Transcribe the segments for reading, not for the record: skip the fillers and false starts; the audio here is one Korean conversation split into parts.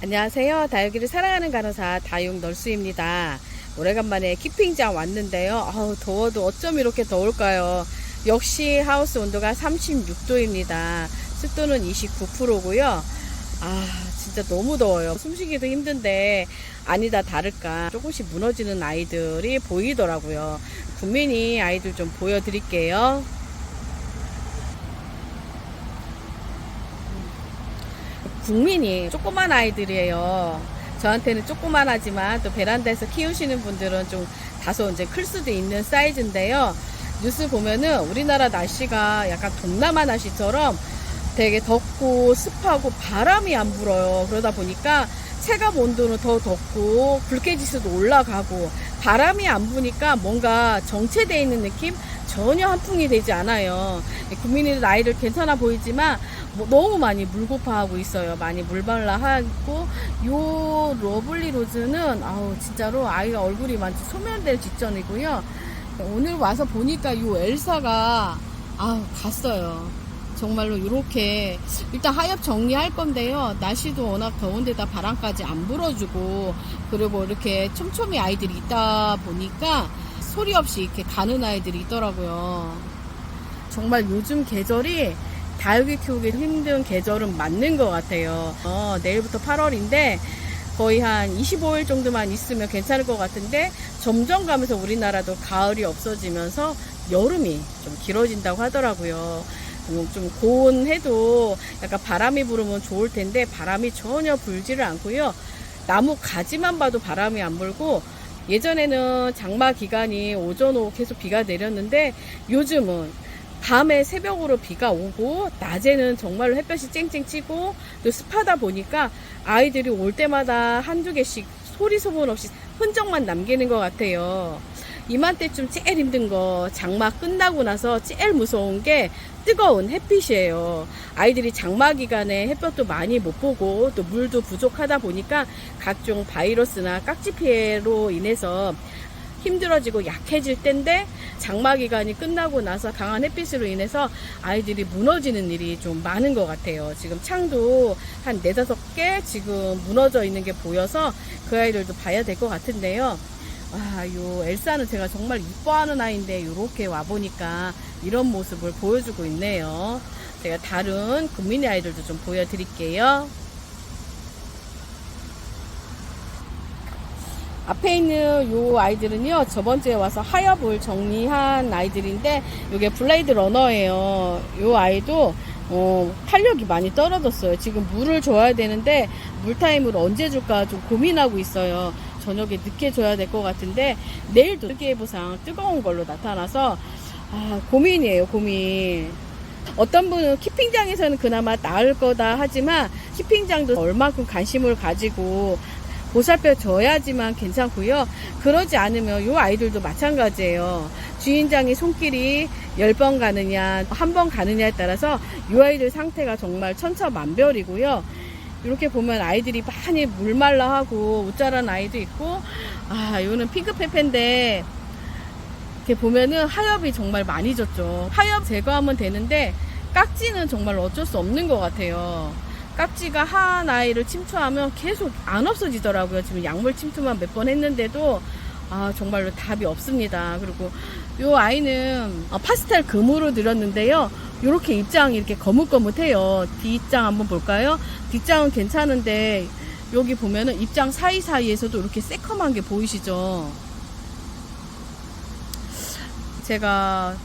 안녕하세요. 다육이를 사랑하는 간호사 다육널스입니다. 오래간만에 키핑장 왔는데요. 더워도 어쩜 이렇게 더울까요? 역시 하우스 온도가 36도입니다. 습도는 29%고요. 진짜 너무 더워요. 숨쉬기도 힘든데 아니다 다를까 조금씩 무너지는 아이들이 보이더라고요. 국민이 아이들 좀 보여드릴게요. 국민이 조그만 아이들이에요. 저한테는 조그만하지만 또 베란다에서 키우시는 분들은 좀 다소 이제 클 수도 있는 사이즈인데요. 뉴스 보면은 우리나라 날씨가 약간 동남아 날씨처럼 되게 덥고 습하고 바람이 안 불어요. 그러다 보니까 체감 온도는 더 덥고 불쾌지수도 올라가고 바람이 안 부니까 뭔가 정체되어 있는 느낌? 전혀 한풍이 되지 않아요. 국민이들 아이들 괜찮아 보이지만 너무 많이 물고파하고 있어요. 많이 물발라하고 요 러블리 로즈는 진짜로 아이가 얼굴이 완전 소멸될 직전이고요. 오늘 와서 보니까 요 엘사가 갔어요. 정말로 이렇게 일단 하엽 정리할 건데요. 날씨도 워낙 더운데다 바람까지 안 불어주고 그리고 이렇게 촘촘히 아이들이 있다 보니까 소리 없이 이렇게 가는 아이들이 있더라고요. 정말 요즘 계절이 다육이 키우기 힘든 계절은 맞는 것 같아요. 내일부터 8월인데 거의 한 25일 정도만 있으면 괜찮을 것 같은데 점점 가면서 우리나라도 가을이 없어지면서 여름이 좀 길어진다고 하더라고요. 좀 고온해도 약간 바람이 불으면 좋을 텐데 바람이 전혀 불지를 않고요. 나무 가지만 봐도 바람이 안 불고 예전에는 장마 기간이 오전 오후 계속 비가 내렸는데 요즘은 밤에 새벽으로 비가 오고 낮에는 정말로 햇볕이 쨍쨍 찌고 또 습하다 보니까 아이들이 올 때마다 한두 개씩 소리 소문 없이 흔적만 남기는 것 같아요. 이맘때쯤 제일 힘든 거 장마 끝나고 나서 제일 무서운 게 뜨거운 햇빛이에요. 아이들이 장마 기간에 햇볕도 많이 못 보고 또 물도 부족하다 보니까 각종 바이러스나 깍지 피해로 인해서 힘들어지고 약해질 때인데 장마 기간이 끝나고 나서 강한 햇빛으로 인해서 아이들이 무너지는 일이 좀 많은 것 같아요. 지금 창도 한 4-5개 지금 무너져 있는 게 보여서 그 아이들도 봐야 될 것 같은데요. 요 엘사는 제가 정말 이뻐하는 아이인데 이렇게 와보니까 이런 모습을 보여주고 있네요. 제가 다른 국민의 아이들도 좀 보여드릴게요. 앞에 있는 요 아이들은요, 저번주에 와서 하엽을 정리한 아이들인데, 요게 블레이드 러너예요. 요 아이도, 탄력이 많이 떨어졌어요. 지금 물을 줘야 되는데, 물타임을 언제 줄까 좀 고민하고 있어요. 저녁에 늦게 줘야 될 것 같은데, 내일도 일기예보상 뜨거운 걸로 나타나서, 고민이에요, 고민. 어떤 분은 키핑장에서는 그나마 나을 거다 하지만, 키핑장도 얼마큼 관심을 가지고, 보살펴 줘야지만 괜찮고요. 그러지 않으면 이 아이들도 마찬가지예요. 주인장이 손길이 10번 가느냐, 한 번 가느냐에 따라서 이 아이들 상태가 정말 천차만별이고요. 이렇게 보면 아이들이 많이 물말라하고 웃자란 아이도 있고, 이거는 핑크페페인데, 이렇게 보면은 하엽이 정말 많이 졌죠. 하엽 제거하면 되는데, 깍지는 정말 어쩔 수 없는 것 같아요. 깍지가 한 아이를 침투하면 계속 안 없어지더라고요. 지금 약물 침투만 몇 번 했는데도 정말로 답이 없습니다. 그리고 이 아이는 파스텔 금으로 드렸는데요. 이렇게 입장이 이렇게 거뭇거뭇해요. 뒷장 한번 볼까요? 뒷장은 괜찮은데 여기 보면은 입장 사이사이에서도 이렇게 새컴한 게 보이시죠? 제가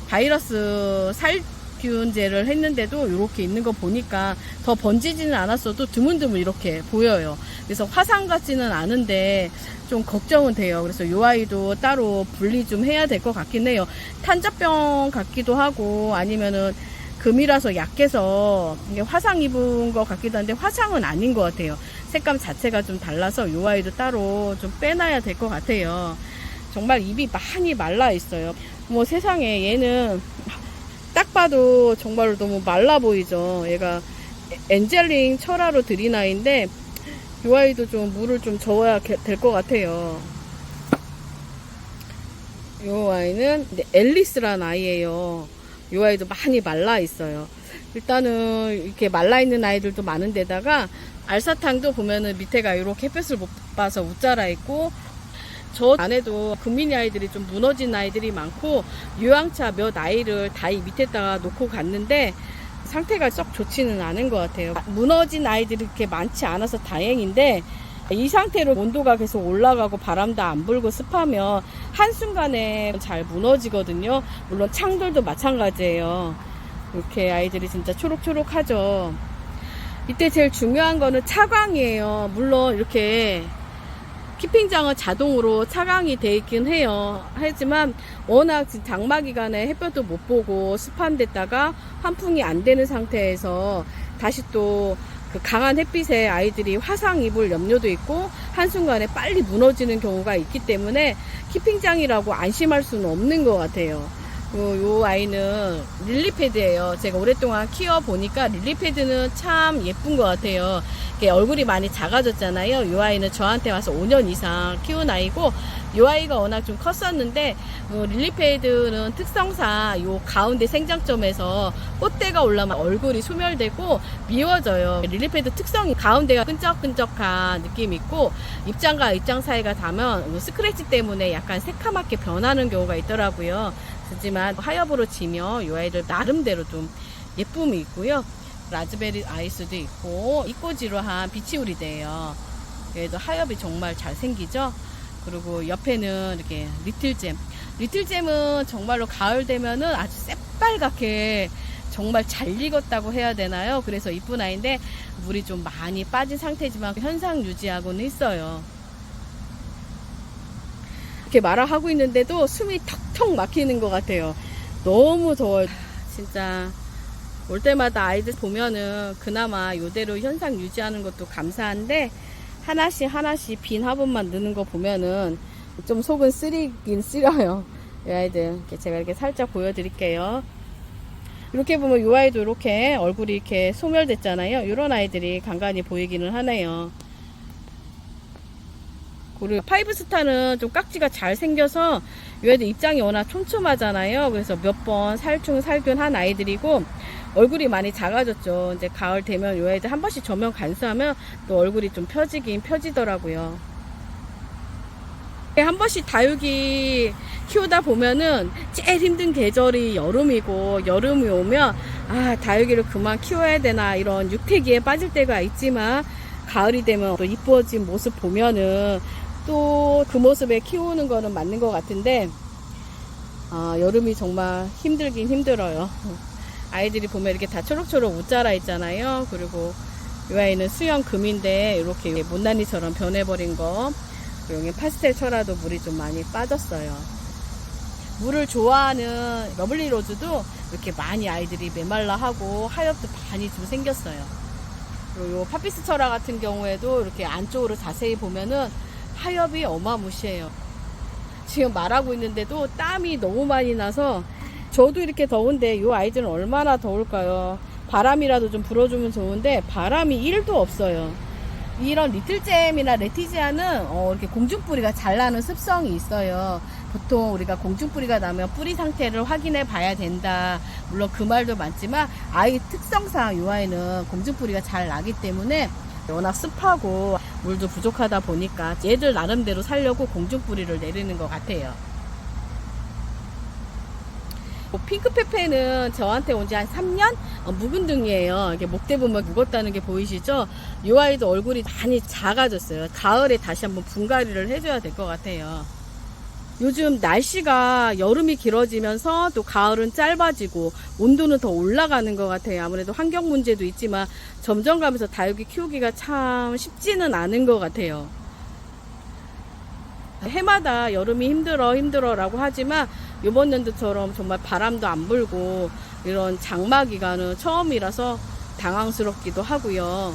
바이러스 살균제를 했는데도 이렇게 있는 거 보니까 더 번지지는 않았어도 드문드문 이렇게 보여요. 그래서 화상 같지는 않은데 좀 걱정은 돼요. 그래서 이 아이도 따로 분리 좀 해야 될 것 같긴 해요. 탄저병 같기도 하고 아니면은 금이라서 약해서 이게 화상 입은 것 같기도 한데 화상은 아닌 것 같아요. 색감 자체가 좀 달라서 이 아이도 따로 좀 빼놔야 될 것 같아요. 정말 입이 많이 말라 있어요. 뭐 세상에 얘는 딱 봐도 정말로 너무 말라 보이죠. 얘가 엔젤링 철화로 들인 아이인데 이 아이도 좀 물을 좀 줘야 될 것 같아요. 이 아이는 앨리스라는 아이예요. 이 아이도 많이 말라 있어요. 일단은 이렇게 말라 있는 아이들도 많은데다가 알사탕도 보면은 밑에가 이렇게 햇볕을 못 봐서 웃자라 있고, 저 안에도 금민이 아이들이 좀 무너진 아이들이 많고, 유황차 몇 아이를 다 이 밑에다가 놓고 갔는데 상태가 썩 좋지는 않은 것 같아요. 무너진 아이들이 이렇게 많지 않아서 다행인데, 이 상태로 온도가 계속 올라가고 바람도 안 불고 습하면 한순간에 잘 무너지거든요. 물론 창들도 마찬가지예요. 이렇게 아이들이 진짜 초록초록하죠. 이때 제일 중요한 거는 차광이에요. 물론 이렇게 키핑장은 자동으로 차광이 돼 있긴 해요. 하지만 워낙 장마 기간에 햇볕도 못 보고 습한 데다가 환풍이 안 되는 상태에서 다시 또 그 강한 햇빛에 아이들이 화상 입을 염려도 있고 한순간에 빨리 무너지는 경우가 있기 때문에 키핑장이라고 안심할 수는 없는 것 같아요. 요 아이는 릴리패드예요. 제가 오랫동안 키워보니까 릴리패드는 참 예쁜 것 같아요. 얼굴이 많이 작아졌잖아요. 요 아이는 저한테 와서 5년 이상 키운 아이고, 요 아이가 워낙 좀 컸었는데, 릴리패드는 특성상 요 가운데 생장점에서 꽃대가 올라오면 얼굴이 소멸되고 미워져요. 릴리패드 특성이 가운데가 끈적끈적한 느낌이 있고, 입장과 입장 사이가 닿으면 스크래치 때문에 약간 새카맣게 변하는 경우가 있더라고요. 하지만 하엽으로 지면 이 아이들 나름대로 좀 예쁨이 있고요. 라즈베리 아이스도 있고, 이꼬지로한 비치우리드예요. 얘도 하엽이 정말 잘 생기죠. 그리고 옆에는 이렇게 리틀잼. 리틀잼은 정말로 가을 되면은 아주 새빨갛게 정말 잘 익었다고 해야 되나요? 그래서 이쁜 아이인데 물이 좀 많이 빠진 상태지만 현상 유지하고는 있어요. 이렇게 말하고 있는데도 숨이 턱턱 막히는 것 같아요. 너무 더워요. 진짜 올 때마다 아이들 보면은 그나마 이대로 현상 유지하는 것도 감사한데, 하나씩 빈 화분만 넣는 거 보면은 좀 속은 쓰리긴 쓰려요. 이 아이들 제가 이렇게 살짝 보여드릴게요. 이렇게 보면 이 아이도 이렇게 얼굴이 이렇게 소멸됐잖아요. 이런 아이들이 간간히 보이기는 하네요. 그리고 파이브스타는 좀 깍지가 잘 생겨서 얘도 입장이 워낙 촘촘하잖아요. 그래서 몇 번 살균한 아이들이고, 얼굴이 많이 작아졌죠. 이제 가을 되면 요 애들 한 번씩 조명 간수하면 또 얼굴이 좀 펴지더라고요. 한 번씩 다육이 키우다 보면은 제일 힘든 계절이 여름이고, 여름이 오면 다육이를 그만 키워야 되나 이런 육태기에 빠질 때가 있지만, 가을이 되면 또 이뻐진 모습 보면은 또 그 모습에 키우는 거는 맞는 것 같은데, 여름이 정말 힘들긴 힘들어요. 아이들이 보면 이렇게 다 초록초록 웃자라 있잖아요. 그리고 이 아이는 수영 금인데 이렇게 못난이처럼 변해버린 거. 그리고 여기 파스텔 철화도 물이 좀 많이 빠졌어요. 물을 좋아하는 러블리 로즈도 이렇게 많이 아이들이 메말라 하고 하엽도 많이 좀 생겼어요. 그리고 요 파피스 철화 같은 경우에도 이렇게 안쪽으로 자세히 보면은 하엽이 어마무시해요. 지금 말하고 있는데도 땀이 너무 많이 나서, 저도 이렇게 더운데 이 아이들은 얼마나 더울까요? 바람이라도 좀 불어주면 좋은데 바람이 1도 없어요. 이런 리틀잼이나 레티지아는 이렇게 공중뿌리가 잘 나는 습성이 있어요. 보통 우리가 공중뿌리가 나면 뿌리 상태를 확인해 봐야 된다. 물론 그 말도 맞지만 아이 특성상 이 아이는 공중뿌리가 잘 나기 때문에 워낙 습하고 물도 부족하다 보니까 얘들 나름대로 살려고 공중뿌리를 내리는 것 같아요. 핑크페페는 저한테 온 지 한 3년? 묵은 등이에요. 이게 목대 보면 묵었다는 게 보이시죠? 이 아이도 얼굴이 많이 작아졌어요. 가을에 다시 한번 분갈이를 해줘야 될 것 같아요. 요즘 날씨가 여름이 길어지면서 또 가을은 짧아지고 온도는 더 올라가는 것 같아요. 아무래도 환경 문제도 있지만 점점 가면서 다육이 키우기가 참 쉽지는 않은 것 같아요. 해마다 여름이 힘들어 라고 하지만 이번 연도처럼 정말 바람도 안 불고 이런 장마 기간은 처음이라서 당황스럽기도 하고요.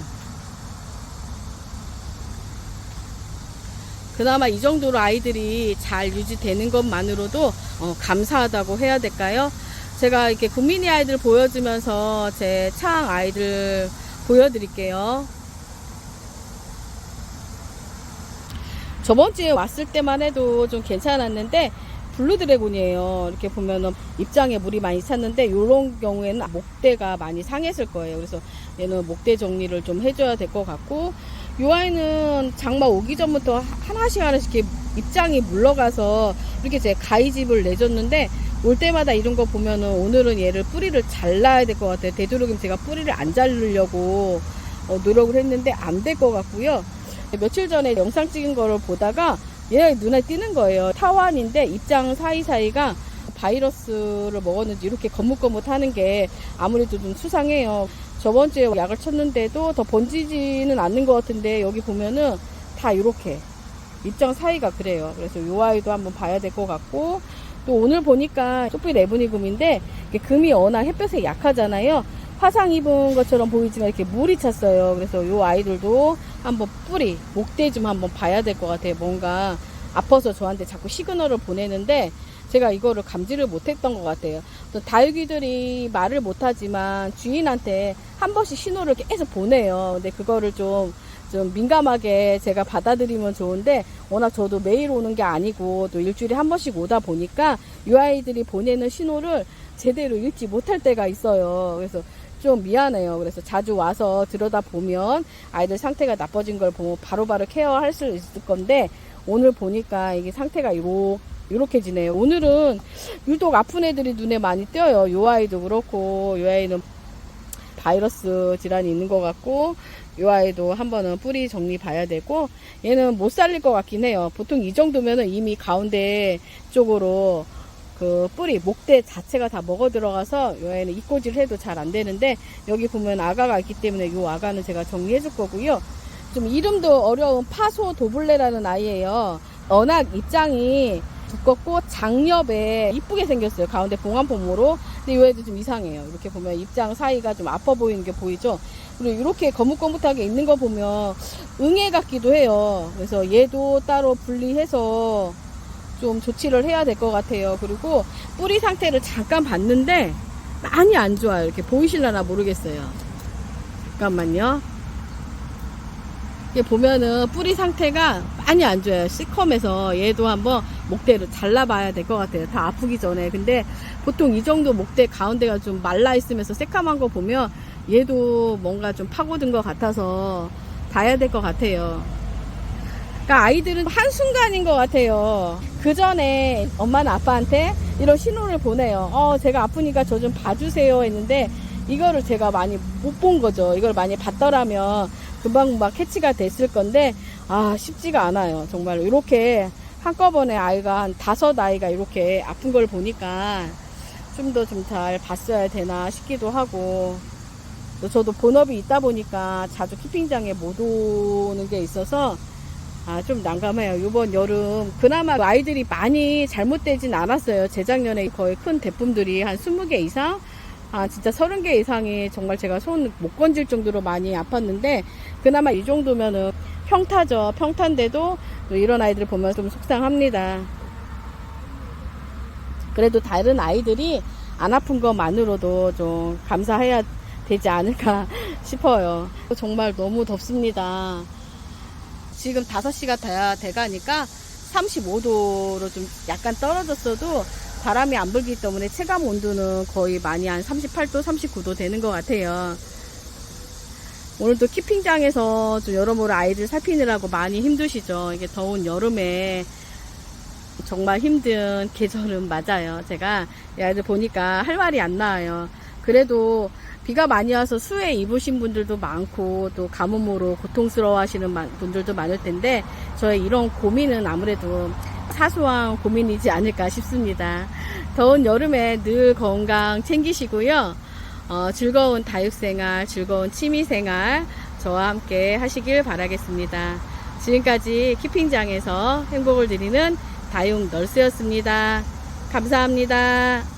그나마 이 정도로 아이들이 잘 유지되는 것만으로도 감사하다고 해야 될까요? 제가 이렇게 국민이 아이들 보여주면서 제 창 아이들 보여드릴게요. 저번 주에 왔을 때만 해도 좀 괜찮았는데 블루 드래곤이에요. 이렇게 보면은 입장에 물이 많이 찼는데 이런 경우에는 목대가 많이 상했을 거예요. 그래서 얘는 목대 정리를 좀 해줘야 될 것 같고, 이 아이는 장마 오기 전부터 하나씩 이렇게 입장이 물러가서 이렇게 제 가위집을 내줬는데, 올 때마다 이런 거 보면은 오늘은 얘를 뿌리를 잘라야 될 것 같아요. 되도록이면 제가 뿌리를 안 자르려고 노력을 했는데 안 될 것 같고요. 며칠 전에 영상 찍은 거를 보다가 얘가 눈에 띄는 거예요. 타완인데 입장 사이사이가 바이러스를 먹었는지 이렇게 거뭇거뭇하는 게 아무래도 좀 수상해요. 저번 주에 약을 쳤는데도 더 번지지는 않는 것 같은데, 여기 보면은 다 이렇게 입장 사이가 그래요. 그래서 이 아이도 한번 봐야 될 것 같고, 또 오늘 보니까 소피 레브니금인데 금이 워낙 햇볕에 약하잖아요. 화상 입은 것처럼 보이지만 이렇게 물이 찼어요. 그래서 이 아이들도 한번 뿌리, 목대 좀 한번 봐야 될 것 같아요. 뭔가 아파서 저한테 자꾸 시그널을 보내는데 제가 이거를 감지를 못했던 것 같아요. 또 다육이들이 말을 못하지만 주인한테 한 번씩 신호를 계속 보내요. 근데 그거를 좀 민감하게 제가 받아들이면 좋은데, 워낙 저도 매일 오는 게 아니고 또 일주일에 한 번씩 오다 보니까 이 아이들이 보내는 신호를 제대로 읽지 못할 때가 있어요. 그래서 좀 미안해요. 그래서 자주 와서 들여다보면 아이들 상태가 나빠진 걸 보면 바로바로 케어할 수 있을 건데, 오늘 보니까 이게 상태가 이렇게 지네요. 오늘은 유독 아픈 애들이 눈에 많이 띄어요. 이 아이도 그렇고, 이 아이는 바이러스 질환이 있는 것 같고, 이 아이도 한 번은 뿌리 정리 봐야 되고, 얘는 못 살릴 것 같긴 해요. 보통 이 정도면은 이미 가운데 쪽으로 그 뿌리, 목대 자체가 다 먹어 들어가서 이 아이는 입꼬지를 해도 잘 안 되는데, 여기 보면 아가가 있기 때문에 이 아가는 제가 정리해 줄 거고요. 좀 이름도 어려운 파소 도블레라는 아이예요. 워낙 입장이 두껍고 장엽에 이쁘게 생겼어요. 가운데 봉황포모로. 근데 이 애도 좀 이상해요. 이렇게 보면 입장 사이가 좀 아파 보이는 게 보이죠. 그리고 이렇게 거뭇거뭇하게 있는 거 보면 응애 같기도 해요. 그래서 얘도 따로 분리해서 좀 조치를 해야 될 것 같아요. 그리고 뿌리 상태를 잠깐 봤는데 많이 안 좋아요. 이렇게 보이실려나 모르겠어요. 잠깐만요. 이게 보면은 뿌리 상태가 많이 안 좋아요. 시커매서 얘도 한번 목대를 잘라봐야 될 것 같아요. 다 아프기 전에. 근데 보통 이 정도 목대 가운데가 좀 말라 있으면서 새까만 거 보면 얘도 뭔가 좀 파고든 것 같아서 봐야 될 것 같아요. 그러니까 아이들은 한순간인 것 같아요. 그 전에 엄마는 아빠한테 이런 신호를 보내요. 제가 아프니까 저 좀 봐주세요 했는데, 이거를 제가 많이 못 본 거죠. 이걸 많이 봤더라면 금방 캐치가 됐을 건데, 쉽지가 않아요. 정말 이렇게 한꺼번에 아이가 한 5아이가 이렇게 아픈 걸 보니까 좀 더 좀 잘 봤어야 되나 싶기도 하고, 또 저도 본업이 있다 보니까 자주 키핑장에 못 오는 게 있어서 좀 난감해요. 이번 여름 그나마 아이들이 많이 잘못되진 않았어요. 재작년에 거의 큰 대품들이 한 20개 이상, 진짜 30개 이상이 정말 제가 손 못 건질 정도로 많이 아팠는데, 그나마 이 정도면은 평타죠. 평타인데도 이런 아이들 보면 좀 속상합니다. 그래도 다른 아이들이 안 아픈 것만으로도 좀 감사해야 되지 않을까 싶어요. 정말 너무 덥습니다. 지금 5시가 돼가니까 35도로 좀 약간 떨어졌어도 바람이 안 불기 때문에 체감 온도는 거의 많이 한 38도, 39도 되는 것 같아요. 오늘도 키핑장에서 좀 여러모로 아이들 살피느라고 많이 힘드시죠. 이게 더운 여름에 정말 힘든 계절은 맞아요. 제가 이 아이들 보니까 할 말이 안 나와요. 그래도 비가 많이 와서 수해 입으신 분들도 많고, 또 가뭄으로 고통스러워 하시는 분들도 많을 텐데, 저의 이런 고민은 아무래도 사소한 고민이지 않을까 싶습니다. 더운 여름에 늘 건강 챙기시고요. 즐거운 다육생활, 즐거운 취미생활 저와 함께 하시길 바라겠습니다. 지금까지 키핑장에서 행복을 드리는 다육 널스였습니다. 감사합니다.